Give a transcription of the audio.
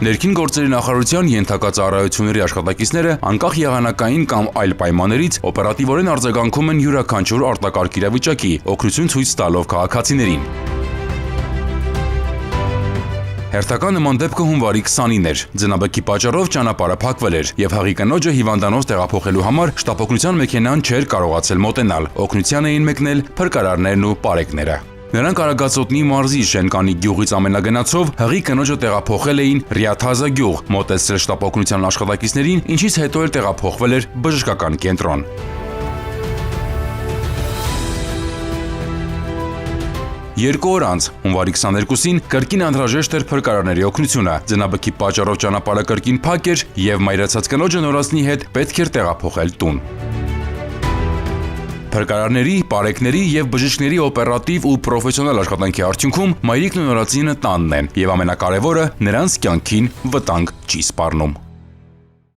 Ներքին գործերի նախարարության ենթակա ծառայությունների աշխատակիցները անկախ եղանակային կամ այլ պայմաններից օպերատիվորեն արձագանքում են յուրաքանչյուր արտակարգ իրավիճակի, օգնություն ցույց տալով քաղաքացիներին։ Հերթական նման դեպքը հունվարի 29 էր։ Ձնաբեկի պատճառով ճանապարհը փակվել էր եւ հղի կնոջը հիվանդանոց տեղափոխելու համար շտապօգնության մեքենան չէր կարողացել մոտենալ։ Օգնության էին մեկնել փրկարարներն ու պարեկները։ Նրանք Արագածոտնի մարզի Շենկանի գյուղից ամենագնացով հղի կնոջը տեղափոխել էին Ռիաթազա գյուղ, մոտեցրել շտապօգնության աշխատակիցներին, ինչից հետո էլ տեղափոխվել էր բժշկական կենտրոն։ Երկու օր անց, հունվարի 22-ին, կրկին անհրաժեշտ էր փրկարարների օգնությունը։ Ձնաբեկի պատճառով ճանապարհը կրկին փակ էր եւ մայրացած կնոջը նորածնի հետ պետք էր տեղափոխել տուն։ Փրկարարների, պարեկների եւ բժիշկների օպերատիվ ու պրոֆեսիոնալ աշխատանքի արդյունքում մայրիկն ու նորածինը տանն են եւ ամենակարևորը նրանց կյանքին վտանգ չի սպառնում։